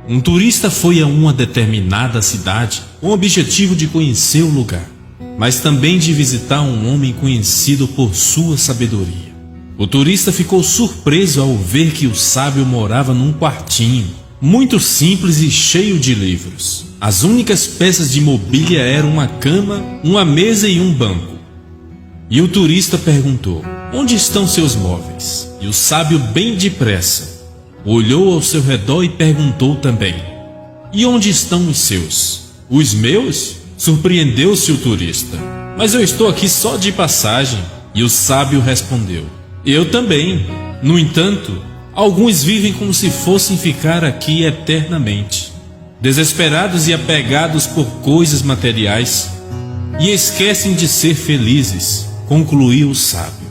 Um turista foi a uma determinada cidade com o objetivo de conhecer o lugar, mas também de visitar um homem conhecido por sua sabedoria. O turista ficou surpreso ao ver que o sábio morava num quartinho, muito simples e cheio de livros. As únicas peças de mobília eram uma cama, uma mesa e um banco. E o turista perguntou: onde estão seus móveis? E o sábio, bem depressa, olhou ao seu redor e perguntou também: e onde estão os seus? Os meus? Surpreendeu-se o turista. Mas eu estou aqui só de passagem. E o sábio respondeu: eu também. No entanto, alguns vivem como se fossem ficar aqui eternamente, desesperados e apegados por coisas materiais, e esquecem de ser felizes, concluiu o sábio.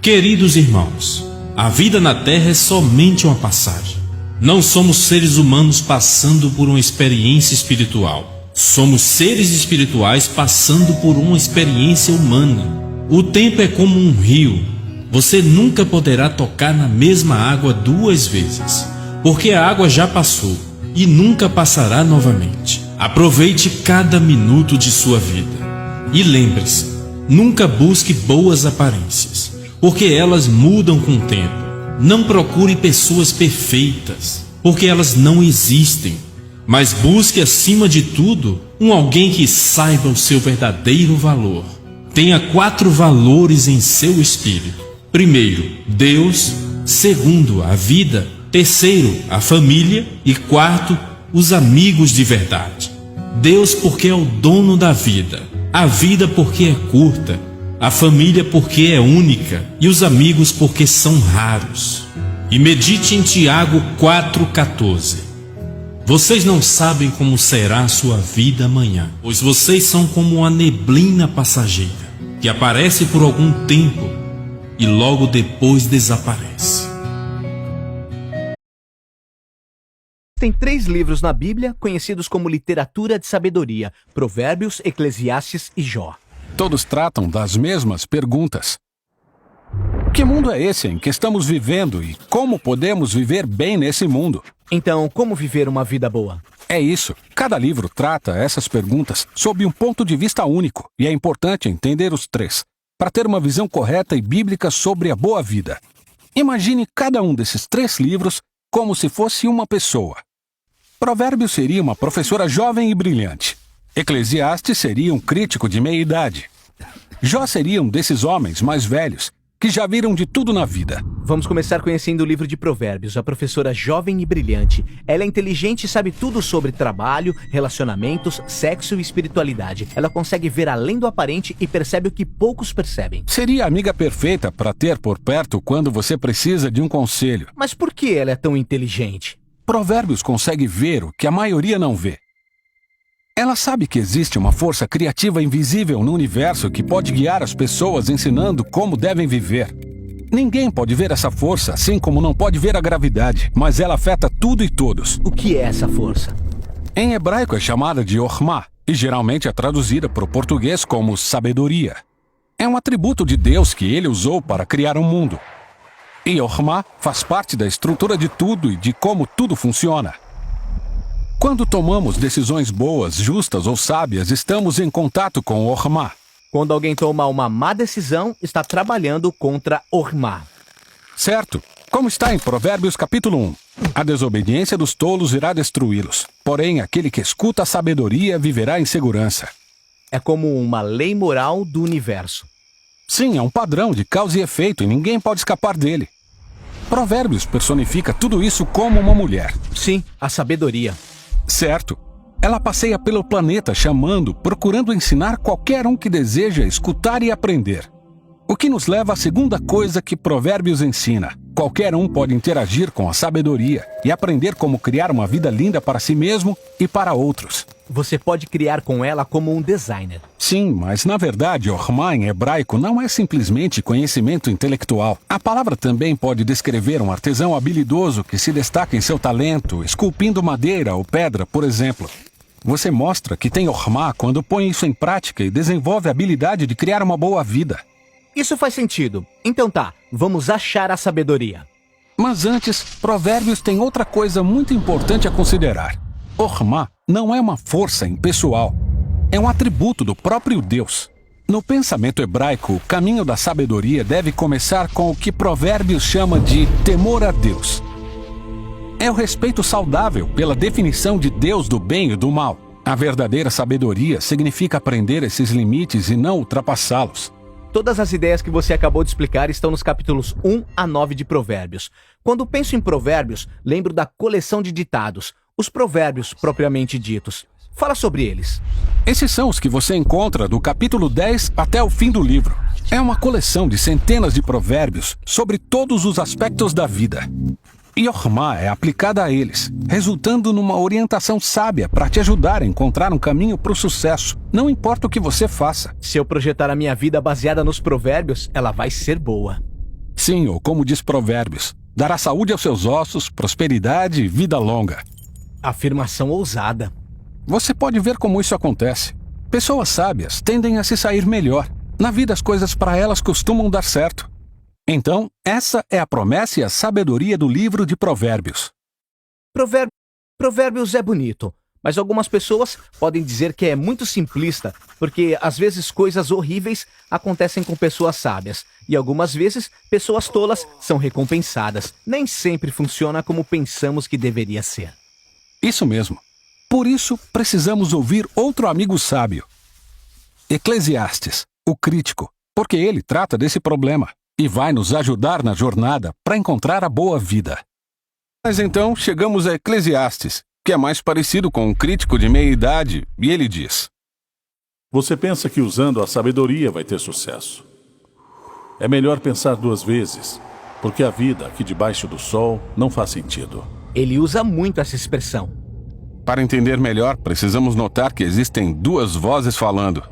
Queridos irmãos, a vida na Terra é somente uma passagem. Não somos seres humanos passando por uma experiência espiritual. Somos seres espirituais passando por uma experiência humana. O tempo é como um rio. Você nunca poderá tocar na mesma água duas vezes, porque a água já passou e nunca passará novamente. Aproveite cada minuto de sua vida. E lembre-se, nunca busque boas aparências, porque elas mudam com o tempo. Não procure pessoas perfeitas, porque elas não existem. Mas busque, acima de tudo, alguém que saiba o seu verdadeiro valor. Tenha 4 valores em seu espírito. Primeiro, Deus. Segundo, a vida. Terceiro, a família. E quarto, os amigos de verdade. Deus porque é o dono da vida. A vida porque é curta. A família porque é única. E os amigos porque são raros. E medite em Tiago 4,14. Vocês não sabem como será a sua vida amanhã, pois vocês são como uma neblina passageira, que aparece por algum tempo e logo depois desaparece. Tem 3 livros na Bíblia conhecidos como literatura de sabedoria: Provérbios, Eclesiastes e Jó. Todos tratam das mesmas perguntas. Que mundo é esse em que estamos vivendo e como podemos viver bem nesse mundo? Então, como viver uma vida boa? É isso. Cada livro trata essas perguntas sob um ponto de vista único, e é importante entender os 3, para ter uma visão correta e bíblica sobre a boa vida. Imagine cada um desses 3 livros como se fosse uma pessoa. Provérbios seria uma professora jovem e brilhante. Eclesiastes seria um crítico de meia-idade. Jó seria um desses homens mais velhos, que já viram de tudo na vida. Vamos começar conhecendo o livro de Provérbios. A professora jovem e brilhante. Ela é inteligente e sabe tudo sobre trabalho, relacionamentos, sexo e espiritualidade. Ela consegue ver além do aparente e percebe o que poucos percebem. Seria a amiga perfeita para ter por perto quando você precisa de um conselho. Mas por que ela é tão inteligente? Provérbios consegue ver o que a maioria não vê. Ela sabe que existe uma força criativa invisível no universo que pode guiar as pessoas ensinando como devem viver. Ninguém pode ver essa força, assim como não pode ver a gravidade, mas ela afeta tudo e todos. O que é essa força? Em hebraico é chamada de Ormá, e geralmente é traduzida para o português como sabedoria. É um atributo de Deus que ele usou para criar um mundo. E Ormá faz parte da estrutura de tudo e de como tudo funciona. Quando tomamos decisões boas, justas ou sábias, estamos em contato com Ormá. Quando alguém toma uma má decisão, está trabalhando contra Ormá. Certo. Como está em Provérbios capítulo 1. A desobediência dos tolos irá destruí-los. Porém, aquele que escuta a sabedoria viverá em segurança. É como uma lei moral do universo. Sim, é um padrão de causa e efeito e ninguém pode escapar dele. Provérbios personifica tudo isso como uma mulher. Sim, a sabedoria. Certo. Ela passeia pelo planeta chamando, procurando ensinar qualquer um que deseja escutar e aprender. O que nos leva à segunda coisa que Provérbios ensina. Qualquer um pode interagir com a sabedoria e aprender como criar uma vida linda para si mesmo e para outros. Você pode criar com ela como um designer. Sim, mas na verdade, Ormá em hebraico não é simplesmente conhecimento intelectual. A palavra também pode descrever um artesão habilidoso que se destaca em seu talento, esculpindo madeira ou pedra, por exemplo. Você mostra que tem Ormá quando põe isso em prática e desenvolve a habilidade de criar uma boa vida. Isso faz sentido. Então tá, vamos achar a sabedoria. Mas antes, Provérbios tem outra coisa muito importante a considerar. Ormá não é uma força impessoal. É um atributo do próprio Deus. No pensamento hebraico, o caminho da sabedoria deve começar com o que Provérbios chama de temor a Deus. É o respeito saudável pela definição de Deus do bem e do mal. A verdadeira sabedoria significa aprender esses limites e não ultrapassá-los. Todas as ideias que você acabou de explicar estão nos capítulos 1 a 9 de Provérbios. Quando penso em Provérbios, lembro da coleção de ditados, os provérbios propriamente ditos. Fala sobre eles. Esses são os que você encontra do capítulo 10 até o fim do livro. É uma coleção de centenas de provérbios sobre todos os aspectos da vida. E Ormá é aplicada a eles, resultando numa orientação sábia para te ajudar a encontrar um caminho para o sucesso, não importa o que você faça. Se eu projetar a minha vida baseada nos provérbios, ela vai ser boa. Sim, ou como diz Provérbios, dará saúde aos seus ossos, prosperidade e vida longa. Afirmação ousada. Você pode ver como isso acontece. Pessoas sábias tendem a se sair melhor. Na vida as coisas para elas costumam dar certo. Então, essa é a promessa e a sabedoria do livro de Provérbios. Provérbios é bonito, mas algumas pessoas podem dizer que é muito simplista, porque às vezes coisas horríveis acontecem com pessoas sábias, e algumas vezes pessoas tolas são recompensadas. Nem sempre funciona como pensamos que deveria ser. Isso mesmo. Por isso, precisamos ouvir outro amigo sábio. Eclesiastes, o crítico, porque ele trata desse problema e vai nos ajudar na jornada para encontrar a boa vida. Mas então chegamos a Eclesiastes, que é mais parecido com um crítico de meia-idade, e ele diz: Você pensa que usando a sabedoria vai ter sucesso. É melhor pensar 2 vezes, porque a vida aqui debaixo do sol não faz sentido. Ele usa muito essa expressão. Para entender melhor, precisamos notar que existem 2 vozes falando.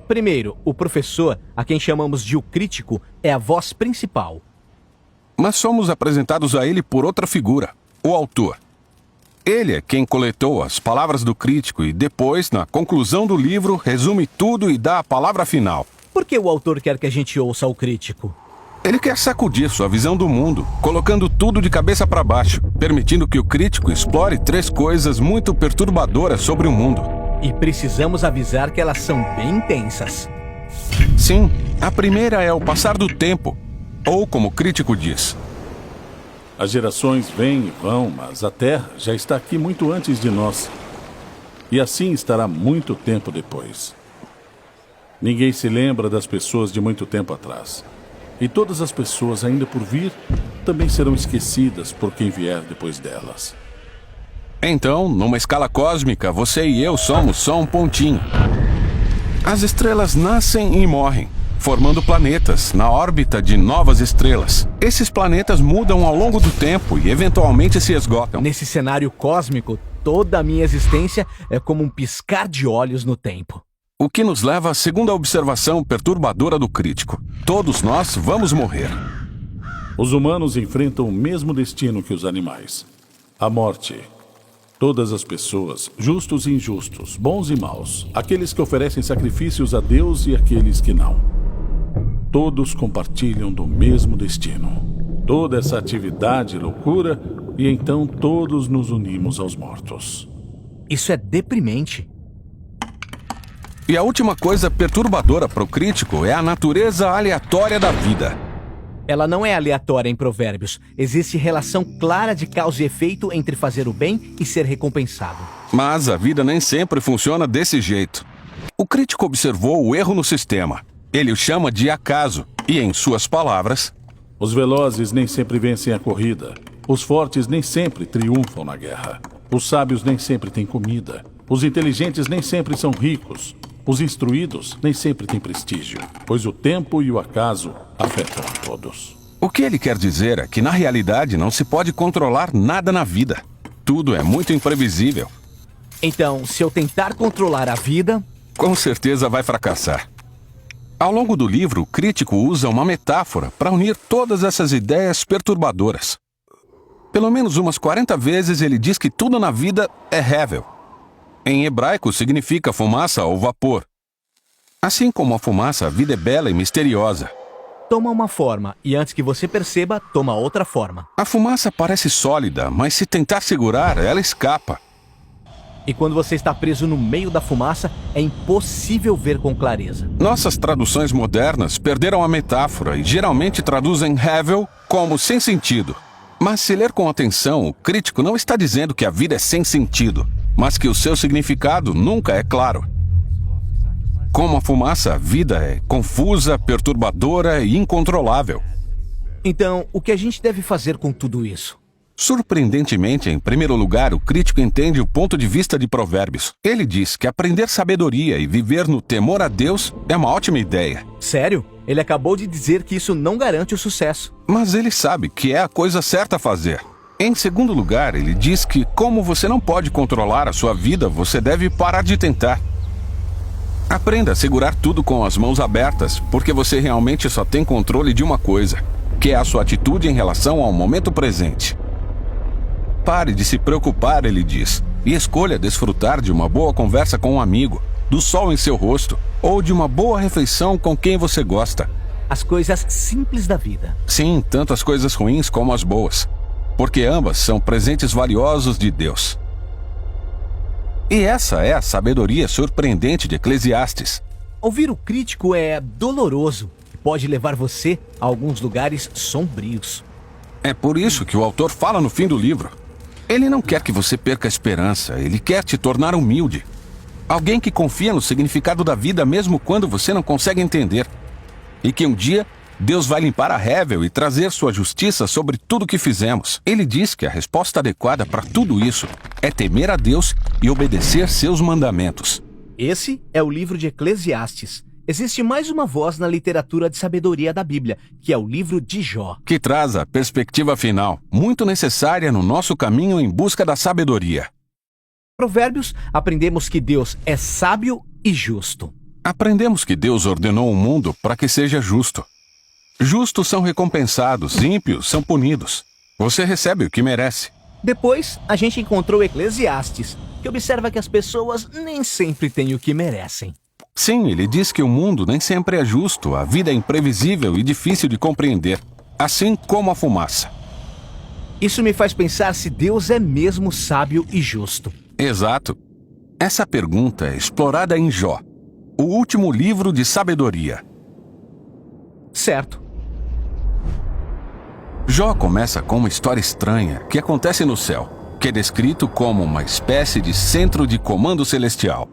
Primeiro, o professor, a quem chamamos de o crítico, é a voz principal. Mas somos apresentados a ele por outra figura, o autor. Ele é quem coletou as palavras do crítico e depois, na conclusão do livro, resume tudo e dá a palavra final. Por que o autor quer que a gente ouça o crítico? Ele quer sacudir sua visão do mundo, colocando tudo de cabeça para baixo, permitindo que o crítico explore 3 coisas muito perturbadoras sobre o mundo. E precisamos avisar que elas são bem intensas. Sim, a primeira é o passar do tempo, ou como o crítico diz: As gerações vêm e vão, mas a Terra já está aqui muito antes de nós. E assim estará muito tempo depois. Ninguém se lembra das pessoas de muito tempo atrás. E todas as pessoas ainda por vir também serão esquecidas por quem vier depois delas. Então, numa escala cósmica, você e eu somos só um pontinho. As estrelas nascem e morrem, formando planetas na órbita de novas estrelas. Esses planetas mudam ao longo do tempo e eventualmente se esgotam. Nesse cenário cósmico, toda a minha existência é como um piscar de olhos no tempo. O que nos leva à segunda observação perturbadora do crítico: todos nós vamos morrer. Os humanos enfrentam o mesmo destino que os animais: a morte. Todas as pessoas, justos e injustos, bons e maus, aqueles que oferecem sacrifícios a Deus e aqueles que não. Todos compartilham do mesmo destino. Toda essa atividade e loucura, e então todos nos unimos aos mortos. Isso é deprimente. E a última coisa perturbadora para o crítico é a natureza aleatória da vida. Ela não é aleatória em Provérbios. Existe relação clara de causa e efeito entre fazer o bem e ser recompensado. Mas a vida nem sempre funciona desse jeito. O crítico observou o erro no sistema. Ele o chama de acaso. E, em suas palavras: Os velozes nem sempre vencem a corrida. Os fortes nem sempre triunfam na guerra. Os sábios nem sempre têm comida. Os inteligentes nem sempre são ricos. Os instruídos nem sempre têm prestígio, pois o tempo e o acaso afetam a todos. O que ele quer dizer é que, na realidade, não se pode controlar nada na vida. Tudo é muito imprevisível. Então, se eu tentar controlar a vida, com certeza vai fracassar. Ao longo do livro, o crítico usa uma metáfora para unir todas essas ideias perturbadoras. Pelo menos umas 40 vezes ele diz que tudo na vida é hevel. Em hebraico significa fumaça ou vapor. Assim como a fumaça, a vida é bela e misteriosa. toma uma forma e antes que você perceba, toma outra forma. A fumaça parece sólida, mas se tentar segurar, ela escapa. E quando você está preso no meio da fumaça, é impossível ver com clareza. Nossas traduções modernas perderam a metáfora e geralmente traduzem Havel como sem sentido. Mas se ler com atenção, o crítico não está dizendo que a vida é sem sentido, mas que o seu significado nunca é claro. Como a fumaça, a vida é confusa, perturbadora e incontrolável. Então, o que a gente deve fazer com tudo isso? Surpreendentemente, em primeiro lugar, o crítico entende o ponto de vista de Provérbios. Ele diz que aprender sabedoria e viver no temor a Deus é uma ótima ideia. Sério? Ele acabou de dizer que isso não garante o sucesso. Mas ele sabe que é a coisa certa a fazer. Em segundo lugar, ele diz que, como você não pode controlar a sua vida, você deve parar de tentar. Aprenda a segurar tudo com as mãos abertas, porque você realmente só tem controle de uma coisa, que é a sua atitude em relação ao momento presente. Pare de se preocupar, ele diz, e escolha desfrutar de uma boa conversa com um amigo, do sol em seu rosto, ou de uma boa refeição com quem você gosta. As coisas simples da vida. Sim, tanto as coisas ruins como as boas, porque ambas são presentes valiosos de Deus. E essa é a sabedoria surpreendente de Eclesiastes. Ouvir o crítico é doloroso e pode levar você a alguns lugares sombrios. É por isso que o autor fala no fim do livro. Ele não quer que você perca a esperança, ele quer te tornar humilde. Alguém que confia no significado da vida mesmo quando você não consegue entender. E que um dia Deus vai limpar a Havel e trazer sua justiça sobre tudo que fizemos. Ele diz que a resposta adequada para tudo isso é temer a Deus e obedecer seus mandamentos. Esse é o livro de Eclesiastes. Existe mais uma voz na literatura de sabedoria da Bíblia, que é o livro de Jó. Que traz a perspectiva final, muito necessária no nosso caminho em busca da sabedoria. Provérbios, aprendemos que Deus é sábio e justo. Aprendemos que Deus ordenou o mundo para que seja justo. Justos são recompensados, ímpios são punidos. Você recebe o que merece. Depois, a gente encontrou Eclesiastes, que observa que as pessoas nem sempre têm o que merecem. Sim, ele diz que o mundo nem sempre é justo, a vida é imprevisível e difícil de compreender, assim como a fumaça. Isso me faz pensar se Deus é mesmo sábio e justo. Exato. Essa pergunta é explorada em Jó, o último livro de sabedoria. Certo. Jó começa com uma história estranha que acontece no céu, que é descrito como uma espécie de centro de comando celestial.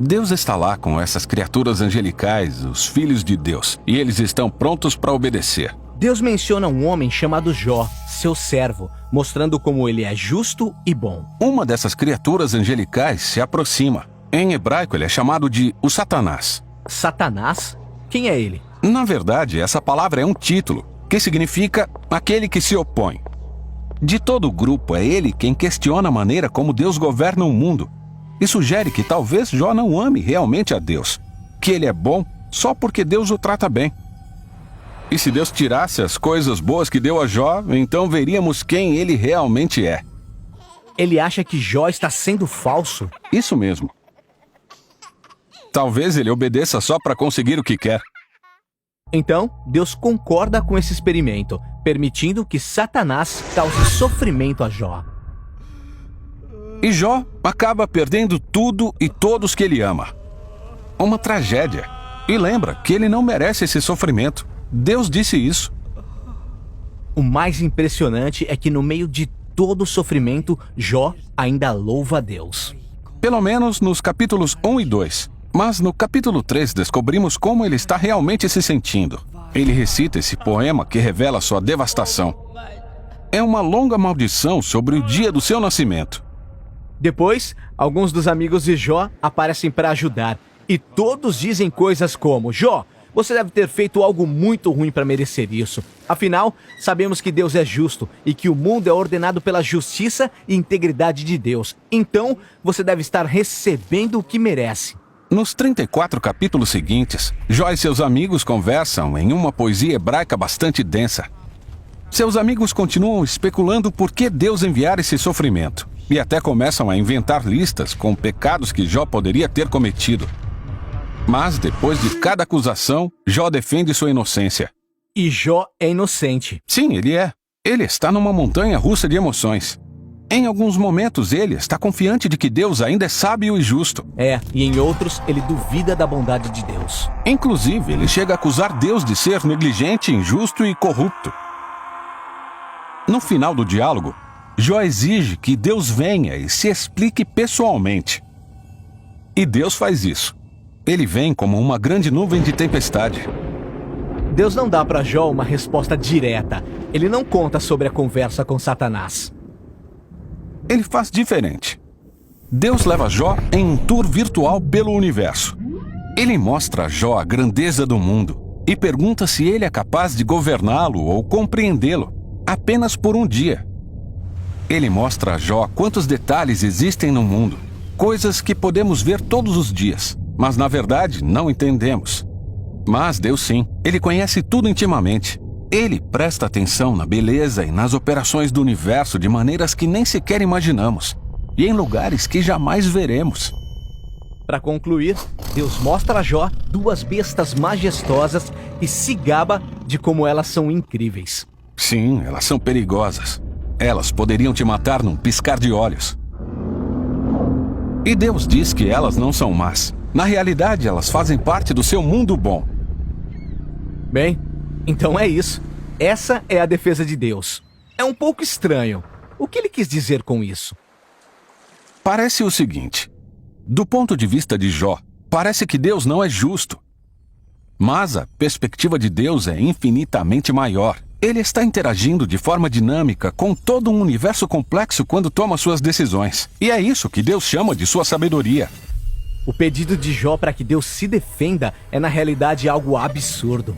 Deus está lá com essas criaturas angelicais, os filhos de Deus, e eles estão prontos para obedecer. Deus menciona um homem chamado Jó, seu servo, mostrando como ele é justo e bom. Uma dessas criaturas angelicais se aproxima. Em hebraico, ele é chamado de o Satanás. Satanás? Quem é ele? Na verdade, essa palavra é um título, que significa aquele que se opõe. De todo o grupo, é ele quem questiona a maneira como Deus governa o mundo e sugere que talvez Jó não ame realmente a Deus, que ele é bom só porque Deus o trata bem. E se Deus tirasse as coisas boas que deu a Jó, então veríamos quem ele realmente é. Ele acha que Jó está sendo falso? Isso mesmo. Talvez ele obedeça só para conseguir o que quer. Então, Deus concorda com esse experimento, permitindo que Satanás cause sofrimento a Jó. E Jó acaba perdendo tudo e todos que ele ama. Uma tragédia. E lembra que ele não merece esse sofrimento. Deus disse isso. O mais impressionante é que no meio de todo o sofrimento, Jó ainda louva a Deus. Pelo menos nos capítulos 1 e 2. Mas no capítulo 3 descobrimos como ele está realmente se sentindo. Ele recita esse poema que revela sua devastação. É uma longa maldição sobre o dia do seu nascimento. Depois, alguns dos amigos de Jó aparecem para ajudar. E todos dizem coisas como: Jó, você deve ter feito algo muito ruim para merecer isso. Afinal, sabemos que Deus é justo e que o mundo é ordenado pela justiça e integridade de Deus. Então, você deve estar recebendo o que merece. Nos 34 capítulos seguintes, Jó e seus amigos conversam em uma poesia hebraica bastante densa. Seus amigos continuam especulando por que Deus enviara esse sofrimento, e até começam a inventar listas com pecados que Jó poderia ter cometido. Mas, depois de cada acusação, Jó defende sua inocência. E Jó é inocente. Sim, ele é. Ele está numa montanha russa de emoções. Em alguns momentos, ele está confiante de que Deus ainda é sábio e justo. E em outros, ele duvida da bondade de Deus. Inclusive, ele chega a acusar Deus de ser negligente, injusto e corrupto. No final do diálogo, Jó exige que Deus venha e se explique pessoalmente. E Deus faz isso. Ele vem como uma grande nuvem de tempestade. Deus não dá para Jó uma resposta direta. Ele não conta sobre a conversa com Satanás. Ele faz diferente. Deus leva Jó em um tour virtual pelo universo. Ele mostra a Jó a grandeza do mundo e pergunta se ele é capaz de governá-lo ou compreendê-lo, apenas por um dia. Ele mostra a Jó quantos detalhes existem no mundo, coisas que podemos ver todos os dias, mas na verdade não entendemos. Mas Deus sim, ele conhece tudo intimamente. Ele presta atenção na beleza e nas operações do universo de maneiras que nem sequer imaginamos, e em lugares que jamais veremos. Para concluir, Deus mostra a Jó duas bestas majestosas e se gaba de como elas são incríveis. Sim, elas são perigosas. Elas poderiam te matar num piscar de olhos. E Deus diz que elas não são más. Na realidade, elas fazem parte do seu mundo bom. Bem, então é isso. Essa é a defesa de Deus. É um pouco estranho. O que ele quis dizer com isso? Parece o seguinte. Do ponto de vista de Jó, parece que Deus não é justo. Mas a perspectiva de Deus é infinitamente maior. Ele está interagindo de forma dinâmica com todo um universo complexo quando toma suas decisões. E é isso que Deus chama de sua sabedoria. O pedido de Jó para que Deus se defenda é na realidade algo absurdo.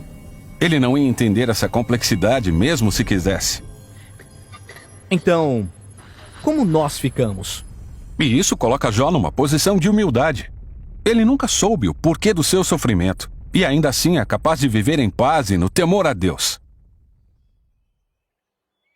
Ele não ia entender essa complexidade mesmo se quisesse. Então, como nós ficamos? E isso coloca Jó numa posição de humildade. Ele nunca soube o porquê do seu sofrimento, e ainda assim é capaz de viver em paz e no temor a Deus.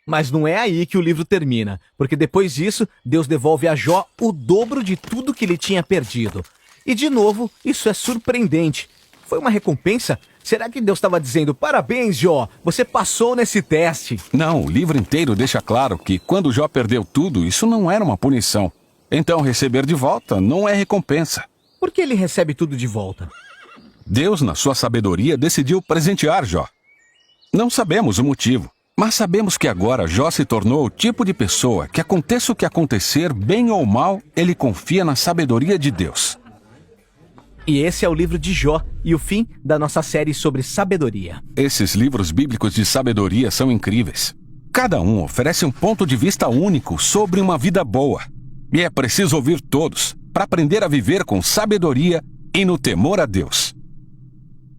Mas não é aí que o livro termina, porque depois disso, Deus devolve a Jó o dobro de tudo que ele tinha perdido. E de novo, isso é surpreendente. Foi uma recompensa? Será que Deus estava dizendo, parabéns, Jó, você passou nesse teste? Não, o livro inteiro deixa claro que quando Jó perdeu tudo, isso não era uma punição. Então receber de volta não é recompensa. Por que ele recebe tudo de volta? Deus, na sua sabedoria, decidiu presentear Jó. Não sabemos o motivo, mas sabemos que agora Jó se tornou o tipo de pessoa que, aconteça o que acontecer, bem ou mal, ele confia na sabedoria de Deus. E esse é o livro de Jó e o fim da nossa série sobre sabedoria. Esses livros bíblicos de sabedoria são incríveis. Cada um oferece um ponto de vista único sobre uma vida boa. E é preciso ouvir todos para aprender a viver com sabedoria e no temor a Deus.